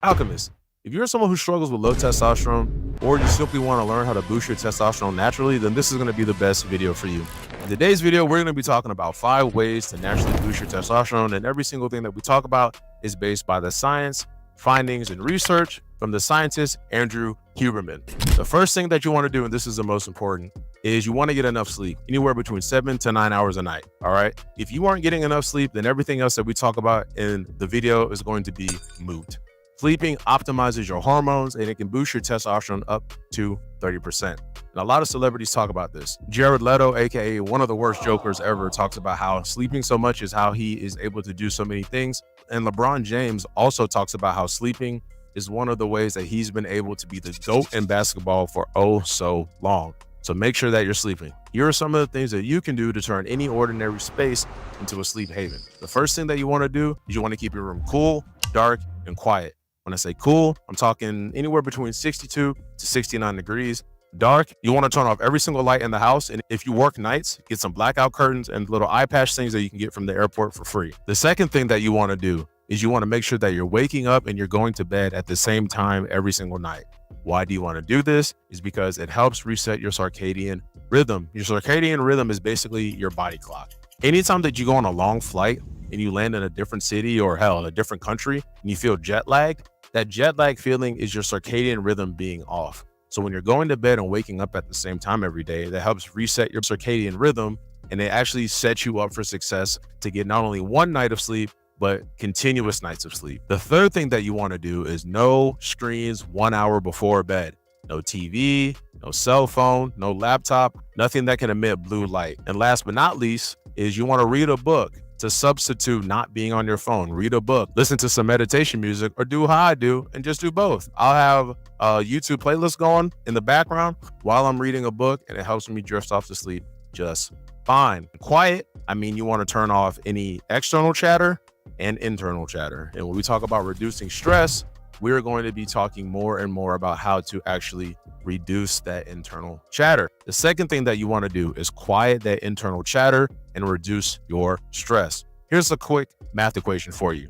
Alchemist, if you're someone who struggles with low testosterone, or you simply want to learn how to boost your testosterone naturally, then this is going to be the best video for you. In today's video, we're going to be talking about 5 ways to naturally boost your testosterone, and every single thing that we talk about is based by the science, findings, and research from the scientist Andrew Huberman. The first thing that you want to do, and this is the most important, is you want to get enough sleep, anywhere between 7 to 9 hours a night. All right. If you aren't getting enough sleep, then everything else that we talk about in the video is going to be moot. Sleeping optimizes your hormones and it can boost your testosterone up to 30%. And a lot of celebrities talk about this. Jared Leto, aka one of the worst jokers ever, talks about how sleeping so much is how he is able to do so many things. And LeBron James also talks about how sleeping is one of the ways that he's been able to be the GOAT in basketball for oh so long. So make sure that you're sleeping. Here are some of the things that you can do to turn any ordinary space into a sleep haven. The first thing that you want to do is you want to keep your room cool, dark, and quiet. When I say cool, I'm talking anywhere between 62 to 69 degrees. Dark, you want to turn off every single light in the house. And if you work nights, get some blackout curtains and little eye patch things that you can get from the airport for free. The second thing that you want to do is you want to make sure that you're waking up and you're going to bed at the same time every single night. Why do you want to do this? Is because it helps reset your circadian rhythm. Your circadian rhythm is basically your body clock. Anytime that you go on a long flight and you land in a different city or hell, a different country, and you feel jet lagged, that jet lag feeling is your circadian rhythm being off. So when you're going to bed and waking up at the same time every day, that helps reset your circadian rhythm, and it actually sets you up for success to get not only one night of sleep, but continuous nights of sleep. The third thing that you want to do is no screens 1 hour before bed. No TV, no cell phone, no laptop, nothing that can emit blue light. And last but not least is you want to read a book to substitute not being on your phone. Read a book, listen to some meditation music, or do how I do and just do both. I'll have a YouTube playlist going in the background while I'm reading a book, and it helps me drift off to sleep just fine. Quiet, I mean, you want to turn off any external chatter and internal chatter. And when we talk about reducing stress, we're going to be talking more and more about how to actually reduce that internal chatter. The second thing that you want to do is quiet that internal chatter and reduce your stress. Here's a quick math equation for you.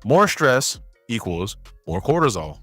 More stress equals more cortisol.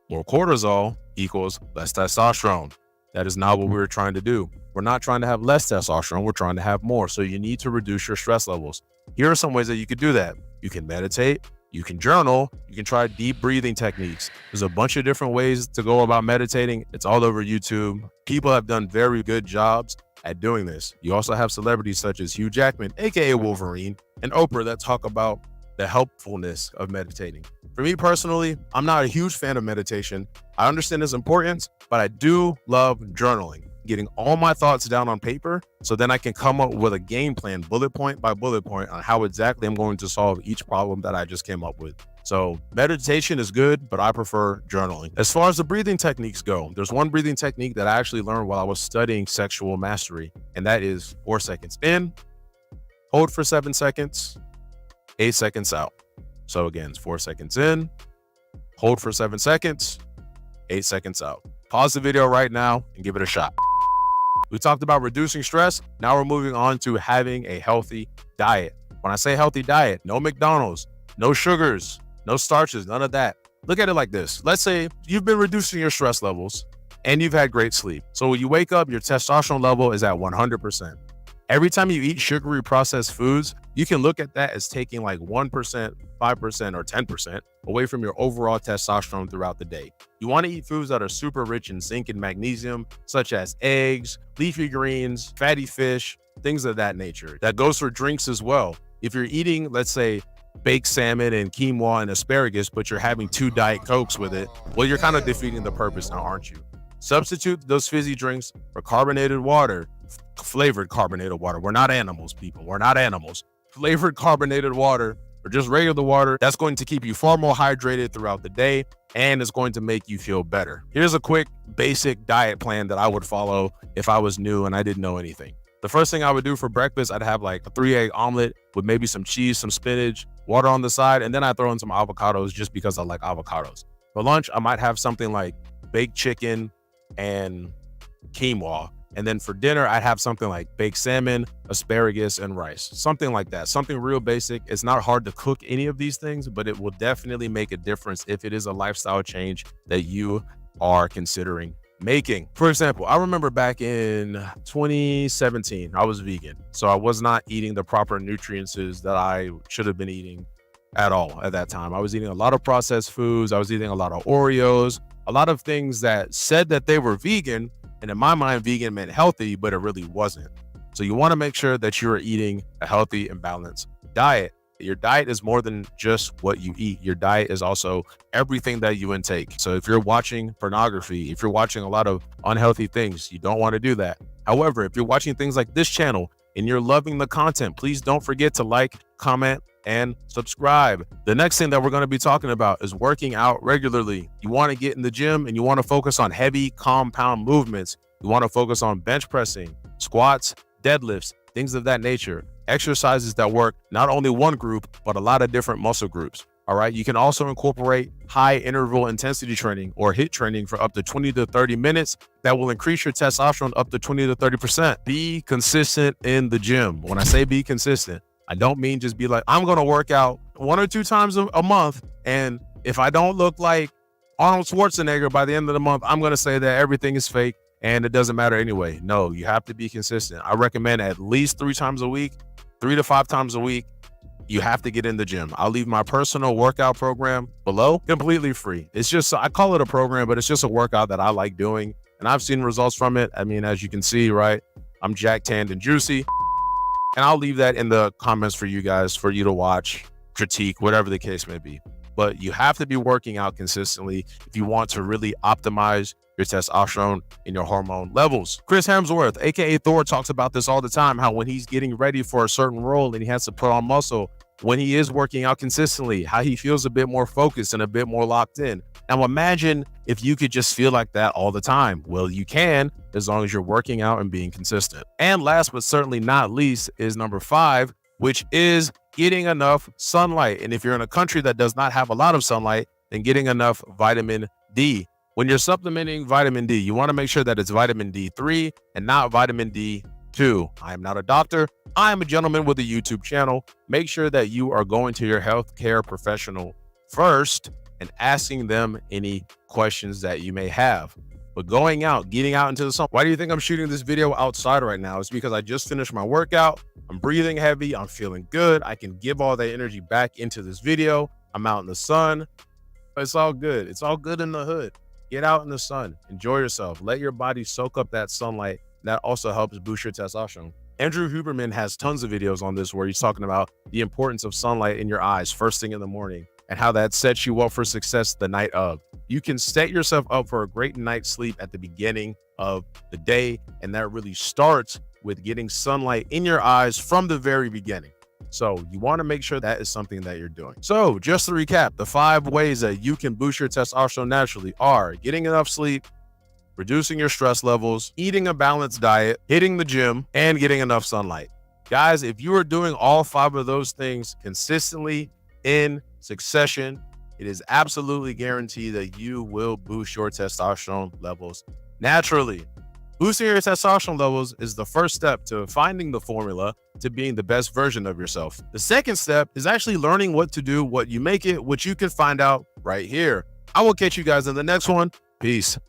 More cortisol equals less testosterone. That is not what we're trying to do. We're not trying to have less testosterone. We're trying to have more. So you need to reduce your stress levels. Here are some ways that you could do that. You can meditate. You can journal, you can try deep breathing techniques. There's a bunch of different ways to go about meditating. It's all over YouTube. People have done very good jobs at doing this. You also have celebrities such as Hugh Jackman, aka Wolverine, and Oprah that talk about the helpfulness of meditating. For me personally, I'm not a huge fan of meditation. I understand its importance, but I do love journaling, getting all my thoughts down on paper so then I can come up with a game plan, bullet point by bullet point, on how exactly I'm going to solve each problem that I just came up with. So meditation is good, but I prefer journaling. As far as the breathing techniques go, there's one breathing technique that I actually learned while I was studying sexual mastery, and that is 4 seconds in, hold for 7 seconds, 8 seconds out. So again, it's 4 seconds in, hold for 7 seconds, 8 seconds out. Pause the video right now and give it a shot. We talked about reducing stress. Now we're moving on to having a healthy diet. When I say healthy diet, no McDonald's, no sugars, no starches, none of that. Look at it like this. Let's say you've been reducing your stress levels and you've had great sleep. So when you wake up, your testosterone level is at 100%. Every time you eat sugary processed foods, you can look at that as taking like 1%, 5%, or 10% away from your overall testosterone throughout the day. You want to eat foods that are super rich in zinc and magnesium, such as eggs, leafy greens, fatty fish, things of that nature. That goes for drinks as well. If you're eating, let's say, baked salmon and quinoa and asparagus, but you're having 2 Diet Cokes with it, well, you're kind of defeating the purpose now, aren't you? Substitute those fizzy drinks for carbonated water, flavored carbonated water. We're not animals, people. We're not animals. Flavored carbonated water or just regular water, that's going to keep you far more hydrated throughout the day, and it's going to make you feel better. Here's a quick basic diet plan that I would follow if I was new and I didn't know anything. The first thing I would do for breakfast, I'd have like a 3-egg omelet with maybe some cheese, some spinach, water on the side, and then I throw in some avocados just because I like avocados. For lunch, I might have something like baked chicken and quinoa. And then for dinner, I'd have something like baked salmon, asparagus, and rice, something like that. Something real basic. It's not hard to cook any of these things, but it will definitely make a difference if it is a lifestyle change that you are considering making. For example, I remember back in 2017, I was vegan. So I was not eating the proper nutrients that I should have been eating at all at that time. I was eating a lot of processed foods. I was eating a lot of Oreos, a lot of things that said that they were vegan. And in my mind, vegan meant healthy, but it really wasn't. So you want to make sure that you're eating a healthy and balanced diet. Your diet is more than just what you eat. Your diet is also everything that you intake. So if you're watching pornography, if you're watching a lot of unhealthy things, you don't want to do that. However, if you're watching things like this channel and you're loving the content, please don't forget to like, comment, and subscribe. The next thing that we're going to be talking about is working out regularly. You want to get in the gym and you want to focus on heavy compound movements. You want to focus on bench pressing, squats, deadlifts, things of that nature. Exercises that work not only one group, but a lot of different muscle groups. All right. You can also incorporate high interval intensity training or HIIT training for up to 20 to 30 minutes that will increase your testosterone up to 20 to 30%. Be consistent in the gym. When I say be consistent, I don't mean just be like, I'm going to work out 1 or 2 times a month. And if I don't look like Arnold Schwarzenegger by the end of the month, I'm going to say that everything is fake and it doesn't matter anyway. No, you have to be consistent. I recommend at least 3 times a week, 3 to 5 times a week. You have to get in the gym. I'll leave my personal workout program below, completely free. It's just, I call it a program, but it's just a workout that I like doing. And I've seen results from it. I mean, as you can see, right? I'm jacked, tanned, and juicy. And I'll leave that in the comments for you guys, for you to watch, critique, whatever the case may be. But you have to be working out consistently if you want to really optimize your testosterone and your hormone levels. Chris Hemsworth, aka Thor, talks about this all the time, how when he's getting ready for a certain role and he has to put on muscle, when he is working out consistently, how he feels a bit more focused and a bit more locked in. Now imagine if you could just feel like that all the time. Well, you can, as long as you're working out and being consistent. And last but certainly not least is number 5, which is getting enough sunlight. And if you're in a country that does not have a lot of sunlight, then getting enough vitamin D. When you're supplementing vitamin D, you want to make sure that it's vitamin D3 and not vitamin D2. I am not a doctor. I am a gentleman with a YouTube channel. Make sure that you are going to your healthcare professional first and asking them any questions that you may have. But going out, getting out into the sun. Why do you think I'm shooting this video outside right now? It's because I just finished my workout. I'm breathing heavy. I'm feeling good. I can give all that energy back into this video. I'm out in the sun. It's all good. It's all good in the hood. Get out in the sun. Enjoy yourself. Let your body soak up that sunlight. That also helps boost your testosterone. Andrew Huberman has tons of videos on this where he's talking about the importance of sunlight in your eyes first thing in the morning and how that sets you up for success the night of. You can set yourself up for a great night's sleep at the beginning of the day, and that really starts with getting sunlight in your eyes from the very beginning. So you want to make sure that is something that you're doing. So just to recap, the 5 ways that you can boost your testosterone naturally are getting enough sleep, reducing your stress levels, eating a balanced diet, hitting the gym, and getting enough sunlight. Guys, if you are doing all 5 of those things consistently in succession, it is absolutely guaranteed that you will boost your testosterone levels naturally. Boosting your testosterone levels is the first step to finding the formula to being the best version of yourself. The second step is actually learning what to do, what you make it, which you can find out right here. I will catch you guys in the next one. Peace.